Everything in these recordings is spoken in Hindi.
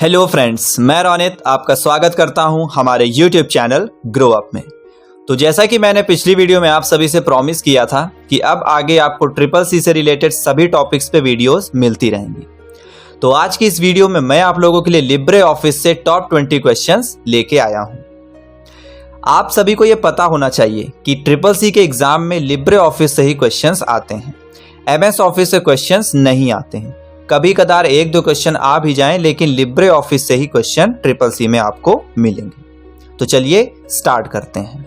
हेलो फ्रेंड्स, मैं रोनित आपका स्वागत करता हूं हमारे YouTube चैनल ग्रो अप में। तो जैसा कि मैंने पिछली वीडियो में आप सभी से प्रॉमिस किया था कि अब आगे आपको ट्रिपल सी से रिलेटेड सभी टॉपिक्स पे वीडियोस मिलती रहेंगी। तो आज की इस वीडियो में मैं आप लोगों के लिए लिब्रे ऑफिस से टॉप 20 क्वेश्चंस लेके आया हूं। आप सभी को यह पता होना चाहिए कि ट्रिपल सी के एग्जाम में लिब्रे ऑफिस से ही क्वेश्चंस आते हैं, MS ऑफिस से क्वेश्चंस नहीं आते हैं। कभी कदार एक दो क्वेश्चन आ भी जाएं, लेकिन लिब्रे ऑफिस से ही क्वेश्चन ट्रिपल सी में आपको मिलेंगे। तो चलिए स्टार्ट करते हैं।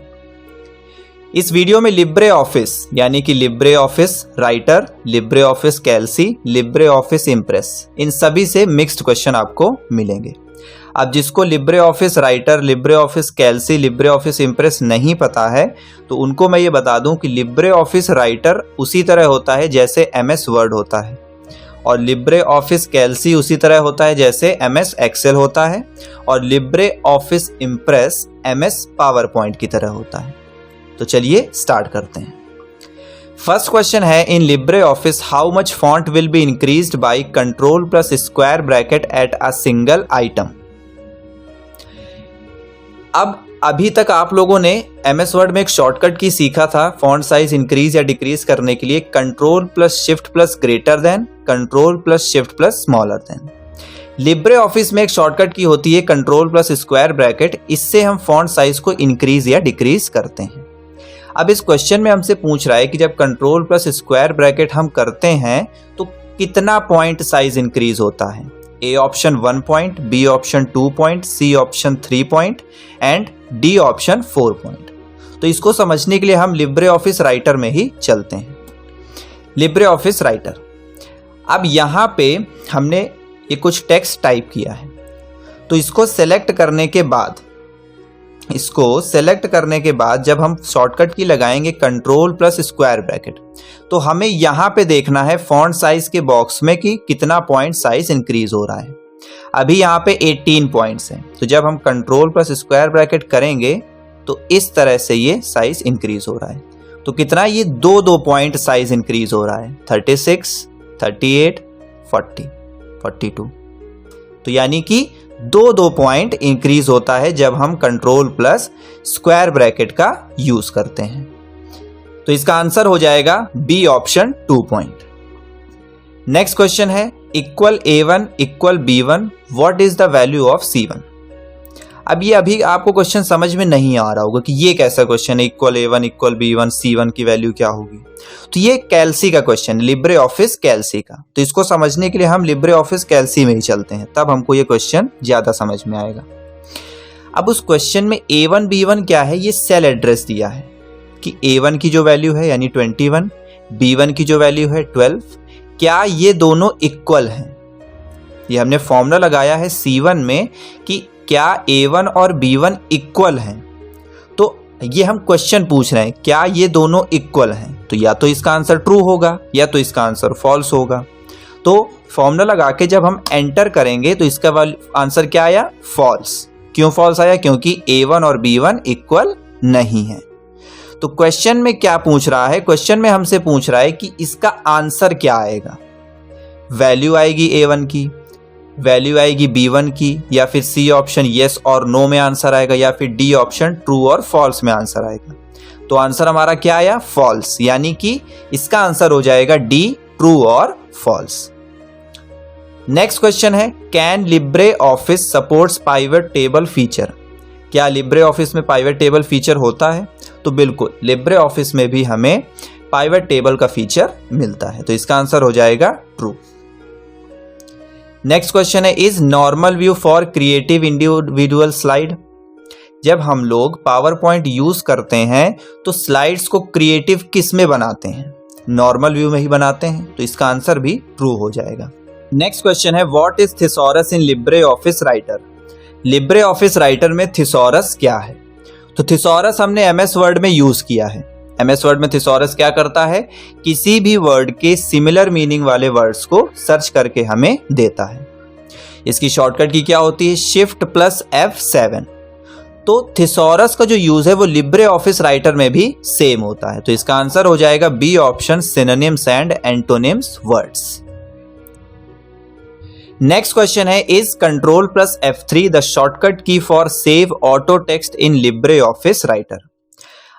इस वीडियो में लिब्रे ऑफिस यानी कि Libre Office Writer, Libre Office Calc, Libre Office Impress, इन सभी से मिक्स्ड क्वेश्चन आपको मिलेंगे। अब जिसको Libre Office Writer, Libre Office Calc, Libre Office Impress नहीं पता है तो उनको मैं ये बता दूं कि लिब्रे ऑफिस राइटर उसी तरह होता है जैसे MS वर्ड होता है, और लिब्रे ऑफिस कैल्सी उसी तरह होता है जैसे MS एक्सेल होता है, और Libre Office impress MS power point की तरह होता है। तो चलिए स्टार्ट करते हैं। फर्स्ट क्वेश्चन है, इन Libre office how much font will be increased by control plus square bracket at a single item. अब अभी तक आप लोगों ने MS वर्ड में एक शॉर्टकट की सीखा था फॉन्ट साइज इंक्रीज या डिक्रीज करने के लिए, control plus shift plus greater than, control plus shift plus smaller than. Libre Office में एक शॉर्टकट की होती है कंट्रोल प्लस स्क्वायर ब्रैकेट, इससे हम फॉन्ट साइज को इंक्रीज या डिक्रीज करते हैं। अब इस क्वेश्चन में हमसे पूछ रहा है कि जब कंट्रोल प्लस स्क्वायर ब्रैकेट हम करते हैं तो कितना पॉइंट साइज इंक्रीज होता है। A option 1 point, B option 2 point, C option 3 point and D option 4 point. तो इसको समझने के लिए हम लिब्रे ऑफिस राइटर में ही चलते हैं। लिब्रे ऑफिस राइटर, अब यहाँ पे हमने ये कुछ टेक्स्ट टाइप किया है, तो इसको सेलेक्ट करने के बाद जब हम शॉर्टकट की लगाएंगे कंट्रोल प्लस स्क्वायर ब्रैकेट, तो हमें यहाँ पे देखना है फॉन्ट साइज के बॉक्स में कि कितना पॉइंट साइज इंक्रीज हो रहा है। अभी यहाँ पे 18 पॉइंट्स हैं, तो जब हम कंट्रोल प्लस स्क्वायर ब्रैकेट करेंगे तो इस तरह से ये साइज इंक्रीज हो रहा है। तो कितना, ये दो पॉइंट साइज इंक्रीज हो रहा है, 36, 38, 40, 42। तो यानी कि दो पॉइंट इंक्रीज होता है जब हम कंट्रोल प्लस स्क्वायर ब्रैकेट का यूज करते हैं। तो इसका आंसर हो जाएगा B option 2 point. Next question है, equal A1 equal B1 what is the value of C1। अब ये अभी आपको क्वेश्चन समझ में नहीं आ रहा होगा कि ये कैसा क्वेश्चन है, equal A1 equal B1, C1 की वैल्यू क्या होगी। तो ये कैल्सी का क्वेश्चन, लिब्रे ऑफिस कैल्सी का। तो इसको समझने के लिए हम लिब्रे ऑफिस कैल्सी में ही चलते हैं, तब हमको ये क्वेश्चन ज्यादा समझ में आएगा। अब उस क्वेश्चन में A1 B1 क्या है, ये सेल एड्रेस दिया है कि A1 की जो वैल्यू है यानी 21, B1 की जो वैल्यू है 12, क्या ये दोनों इक्वल हैं। ये हमने फॉर्मूला लगाया है C1 में कि क्या A1 और B1 इक्वल हैं। तो ये हम क्वेश्चन पूछ रहे हैं क्या ये दोनों इक्वल हैं, तो या तो इसका आंसर ट्रू होगा या तो इसका आंसर फॉल्स होगा। तो फॉर्मूला लगा के जब हम एंटर करेंगे तो इसका आंसर क्या आया, फॉल्स। क्यों फॉल्स आया, क्योंकि A1 और B1 इक्वल नहीं है। तो क्वेश्चन में क्या पूछ रहा है, क्वेश्चन में हमसे पूछ रहा है कि इसका आंसर क्या आएगा। वैल्यू आएगी A1 की, वैल्यू आएगी B1 की, या फिर C ऑप्शन येस और नो में आंसर आएगा, या फिर D ऑप्शन ट्रू और फॉल्स में आंसर आएगा। तो आंसर हमारा क्या आया, फॉल्स, यानी कि इसका आंसर हो जाएगा D, ट्रू और फॉल्स। नेक्स्ट क्वेश्चन है, can Libre office supports pivot table feature. क्या लिब्रे ऑफिस में पाइवट टेबल फीचर होता है। तो बिल्कुल, लिब्रे ऑफिस में भी हमें पाइवट टेबल का फीचर मिलता है। तो इसका आंसर हो जाएगा ट्रू। नेक्स्ट क्वेश्चन है, is normal view for creative individual slide. जब हम लोग पावर पॉइंट यूज करते हैं तो स्लाइड्स को क्रिएटिव किस में बनाते हैं, नॉर्मल व्यू में ही बनाते हैं। तो इसका आंसर भी ट्रू हो जाएगा। नेक्स्ट क्वेश्चन है, what is thesaurus in Libre Office Writer. Libre Office Writer में थिसॉरस क्या है। तो थिसॉरस हमने MS वर्ड में यूज किया है। MS वर्ड में थिसॉरस क्या करता है, किसी भी वर्ड के सिमिलर मीनिंग वाले वर्ड्स को सर्च करके हमें देता है। इसकी शॉर्टकट की क्या होती है, शिफ्ट प्लस F7। तो थिसॉरस का जो यूज है वो लिब्रे ऑफिस राइटर में भी सेम होता है। तो इसका आंसर हो जाएगा B option, synonyms and antonyms words. Next question है, is control plus F3 the shortcut key for save auto text in Libre Office Writer.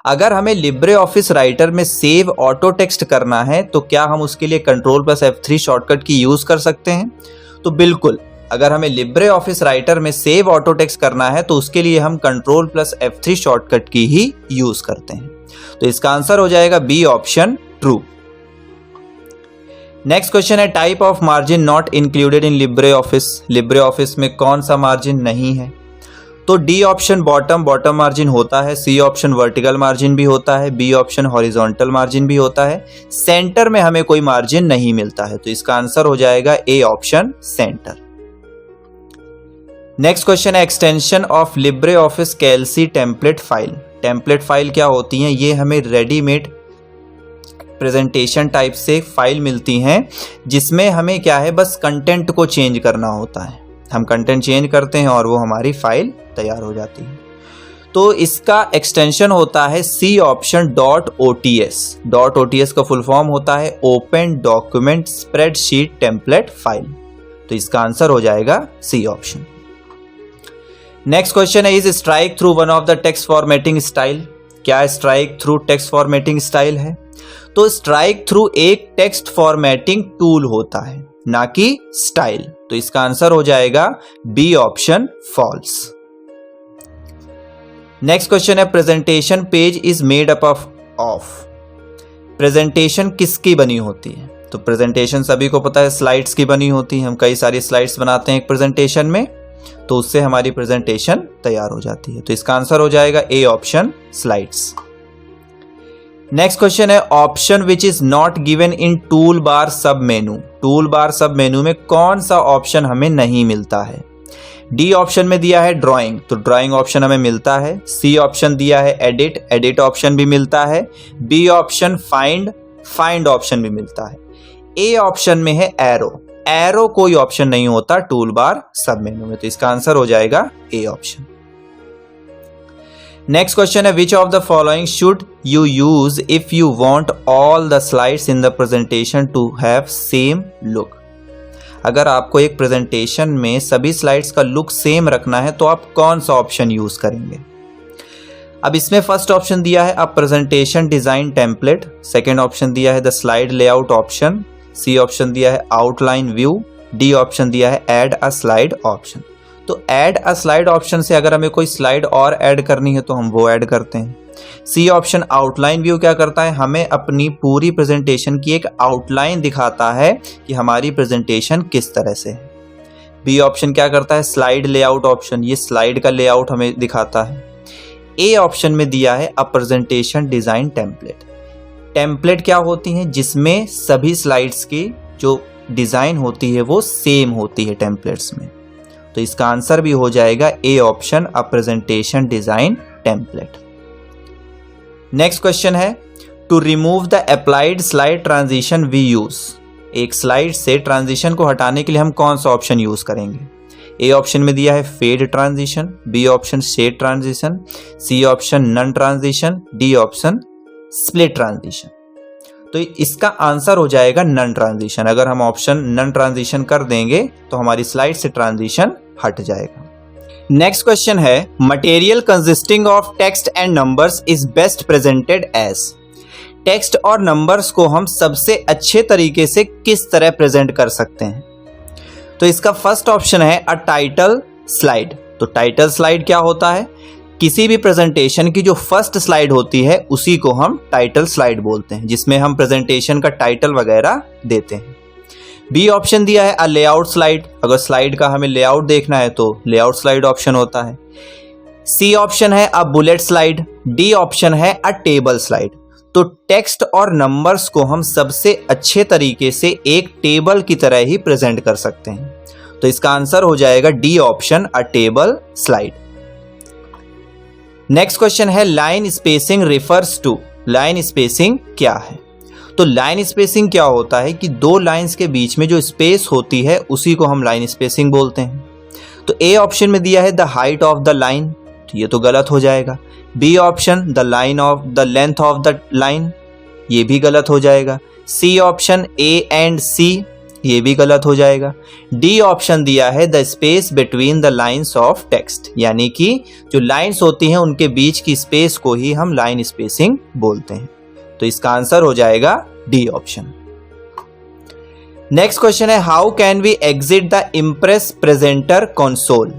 अगर हमें लिब्रे ऑफिस राइटर में सेव ऑटो टेक्स्ट करना है तो क्या हम उसके लिए कंट्रोल प्लस F3 शॉर्टकट की यूज कर सकते हैं? तो बिल्कुल, अगर हमें लिब्रे ऑफिस राइटर में सेव ऑटो टेक्स्ट करना है तो उसके लिए हम कंट्रोल प्लस F3 शॉर्टकट की ही यूज करते हैं। तो इसका आंसर हो जाएगा B option, true. Next question है, type of margin not included in Libre Office. Libre Office में कौन सा मार्जिन नहीं है? तो डी ऑप्शन बॉटम मार्जिन होता है, सी ऑप्शन वर्टिकल मार्जिन भी होता है, बी ऑप्शन हॉरिजॉन्टल मार्जिन भी होता है, सेंटर में हमें कोई मार्जिन नहीं मिलता है। तो इसका आंसर हो जाएगा A option, centre. Next question है, extension of Libre Office Calc template file. Template file क्या होती हैं? ये हमें रेडीमेड प्रेजेंटेशन टाइप से फाइल मिलती हैं जिसमें हमें क्या है, बस कंटेंट को चेंज करना होता है। हम कंटेंट चेंज करते हैं और वो हमारी फाइल तैयार हो जाती है। तो इसका एक्सटेंशन होता है सी ऑप्शन, .ots। .ots का फुल फॉर्म होता है open document spreadsheet template file. तो इसका आंसर हो जाएगा सी ऑप्शन। नेक्स्ट क्वेश्चन है, is strike through one of the text formatting style. क्या strike through text formatting style है? तो स्ट्राइक थ्रू एक टेक्स्ट फॉर्मेटिंग टूल होता है, ना कि स्टाइल। तो इसका आंसर हो जाएगा B option, false. Next question है, presentation page is made up of. Presentation किसकी बनी होती है? तो प्रेजेंटेशन सभी को पता है स्लाइड्स की बनी होती है। हम कई सारी स्लाइड्स बनाते हैं एक प्रेजेंटेशन में, तो उससे हमारी प्रेजेंटेशन तैयार हो जाती है। तो इसका आंसर हो जाएगा A option, slides. Next question है, option which is not given in tool bar sub menu. Tool bar sub मेनू में कौन सा ऑप्शन हमें नहीं मिलता है? डी ऑप्शन में दिया है ड्राइंग, तो ड्राइंग ऑप्शन हमें मिलता है। सी ऑप्शन दिया है एडिट, एडिट ऑप्शन भी मिलता है। B option find, find option भी मिलता है। ए ऑप्शन में है एरो, एरो कोई ऑप्शन नहीं होता टूल बार सब मेनू में। तो इसका आंसर हो जाएगा ए ऑप्शन। नेक्स्ट क्वेश्चन है, which of the following should you use if you want all the slides in the presentation to have same look. अगर आपको एक प्रेजेंटेशन में सभी स्लाइड्स का लुक सेम रखना है तो आप कौन सा ऑप्शन यूज करेंगे? अब इसमें फर्स्ट ऑप्शन दिया है a presentation design template, second option दिया है the slide layout option, C option दिया है आउटलाइन व्यू, डी ऑप्शन दिया है ऐड अ स्लाइड ऑप्शन। तो ऐड अ स्लाइड ऑप्शन से अगर हमें कोई स्लाइड और ऐड करनी है तो हम वो ऐड करते हैं। सी ऑप्शन आउटलाइन व्यू क्या करता है? हमें अपनी पूरी प्रेजेंटेशन की एक आउटलाइन दिखाता है कि हमारी प्रेजेंटेशन किस तरह से है। बी ऑप्शन क्या करता है? स्लाइड लेआउट ऑप्शन, ये स्लाइड का लेआउट हमें दिखाता है। ए ऑप्शन में दिया है a presentation design template. Template क्या होती हैं? जिसमें सभी स्लाइड्स की जो डिजाइन होती है वो सेम होती है टेम्पलेट्स में। तो इसका आंसर भी हो जाएगा A option, a presentation design template. Next question है, to remove the applied slide transition we use. एक स्लाइड से ट्रांजिशन को हटाने के लिए हम कौन सा ऑप्शन यूज करेंगे? ए ऑप्शन में दिया है fade transition, B option shade transition, C option none transition, D option split transition. तो इसका आंसर हो जाएगा नन ट्रांजिशन। अगर हम ऑप्शन नन ट्रांजिशन कर देंगे तो हमारी स्लाइड से ट्रांजिशन हट जाएगा। नेक्स्ट क्वेश्चन है, material consisting of text and numbers is best presented as. Text और नंबर्स को हम सबसे अच्छे तरीके से किस तरह प्रेजेंट कर सकते हैं? तो इसका फर्स्ट ऑप्शन है अ टाइटल स्लाइड। तो टाइटल स्लाइड क्या होता है? किसी भी प्रेजेंटेशन की जो फर्स्ट स्लाइड होती है उसी को हम टाइटल स्लाइड बोलते हैं, जिसमें हम प्रेजेंटेशन का टाइटल वगैरह देते हैं। बी ऑप्शन दिया है अ लेआउट स्लाइड, अगर स्लाइड का हमें लेआउट देखना है तो लेआउट स्लाइड ऑप्शन होता है। सी ऑप्शन है a bullet slide, D option है अ टेबल स्लाइड। तो टेक्स्ट और नंबर्स को हम सबसे अच्छे तरीके से एक टेबल की तरह ही प्रेजेंट कर सकते हैं। तो इसका आंसर हो जाएगा D option, a table slide. Next question है, line spacing refers to. Line spacing क्या है? तो लाइन स्पेसिंग क्या होता है कि दो लाइंस के बीच में जो स्पेस होती है उसी को हम लाइन स्पेसिंग बोलते हैं। तो ए ऑप्शन में दिया है the height of the line, तो ये तो गलत हो जाएगा। B option the line of the length of the line, ये भी गलत हो जाएगा। सी ऑप्शन ए एंड सी, ये भी गलत हो जाएगा। डी ऑप्शन दिया है the space between the lines of text, यानी कि जो लाइंस होती हैं उनके बीच की स्पेस को ही हम लाइन स्पेसिंग बोलते हैं। तो इसका आंसर हो जाएगा डी ऑप्शन। नेक्स्ट क्वेश्चन है how can we exit the Impress presenter console.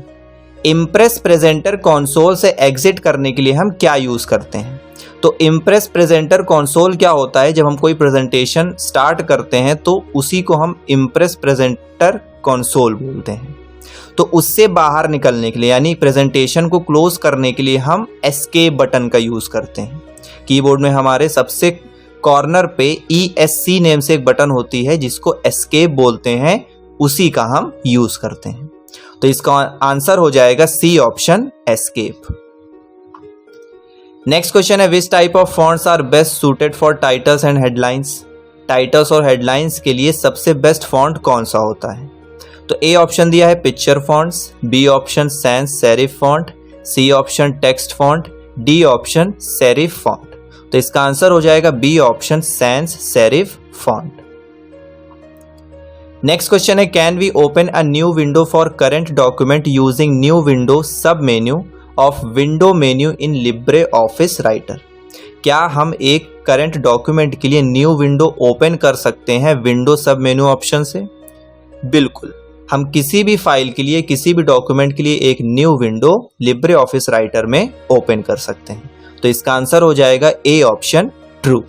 Impress presenter console से एग्जिट करने के लिए हम क्या यूज करते हैं। तो इम्प्रेस प्रेजेंटर कंसोल क्या होता है, जब हम कोई प्रेजेंटेशन स्टार्ट करते हैं तो उसी को हम इम्प्रेस प्रेजेंटर कंसोल बोलते हैं। तो उससे बाहर निकलने के लिए यानी प्रेजेंटेशन को क्लोज करने के लिए हम एस्केप बटन का यूज करते हैं। कीबोर्ड में हमारे सबसे कॉर्नर पे ESC नेम से एक बटन होती है जिसको एस्केप बोलते हैं, उसी का हम यूज करते हैं। तो इसका आंसर हो जाएगा C option escape. Next question है which type of fonts are best suited for titles and headlines. Titles और हेडलाइंस के लिए सबसे बेस्ट फॉन्ट कौन सा होता है। तो ए ऑप्शन दिया है picture fonts, B option sans serif font, C option text font, D option serif font. तो इसका आंसर हो जाएगा B option sans serif font. Next question है can we open a new window for current document using new window sub menu of window menu in Libre Office Writer. क्या हम एक करंट डॉक्यूमेंट के लिए न्यू विंडो ओपन कर सकते हैं विंडो सब मेन्यू ऑप्शन से। बिल्कुल, हम किसी भी फाइल के लिए किसी भी डॉक्यूमेंट के लिए एक new window Libre Office Writer में ओपन कर सकते हैं। तो इसका आंसर हो जाएगा A option true.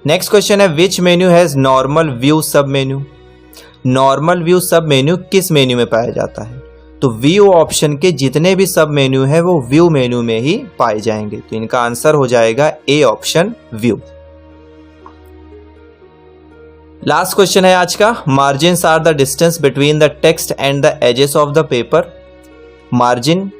Next question है which menu has normal view sub menu. Normal view sub menu किस मेन्यू में पाया जाता है। तो व्यू ऑप्शन के जितने भी सब मेन्यू है वो व्यू मेन्यू में ही पाए जाएंगे। तो इनका आंसर हो जाएगा A option view. Last question है आज का margins are the distance between the text and the edges of the paper. Margin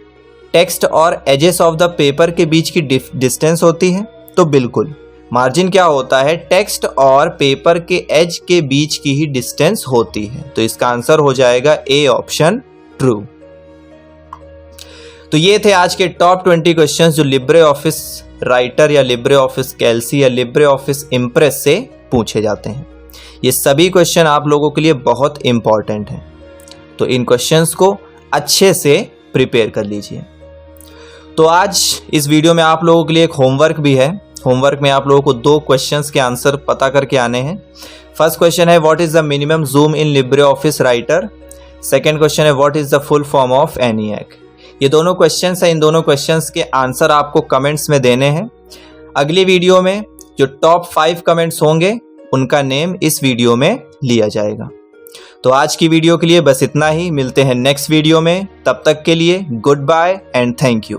text और एजेस ऑफ द पेपर के बीच की डिस्टेंस होती है। तो बिल्कुल, मार्जिन क्या होता है, टेक्स्ट और पेपर के एज के बीच की ही डिस्टेंस होती है। तो इसका आंसर हो जाएगा ए ऑप्शन ट्रू। तो ये थे आज के टॉप 20 क्वेश्चंस जो लिब्रे ऑफिस राइटर या लिब्रे ऑफिस कैल्सी या लिब्रे ऑफिस इम्प्रेस से पूछे जाते हैं। ये सभी क्वेश्चन आप लोगों के लिए बहुत इंपॉर्टेंट हैं, तो इन क्वेश्चंस को अच्छे से प्रिपेयर कर लीजिए। तो आज इस वीडियो में आप लोगों के लिए एक होमवर्क भी है। होमवर्क में आप लोगों को 2 क्वेश्चंस के आंसर पता करके आने हैं। फर्स्ट क्वेश्चन है what is the minimum zoom in Libre Office Writer. Second question है what is the full form of ENIAC। ये दोनों क्वेश्चंस हैं, इन दोनों क्वेश्चंस के आंसर आपको कमेंट्स में देने हैं। अगली वीडियो में जो टॉप 5 कमेंट्स होंगे उनका नेम इस वीडियो में लिया जाएगा। तो आज की वीडियो के लिए बस इतना ही, मिलते हैं नेक्स्ट वीडियो में। तब तक के लिए goodbye and thank you.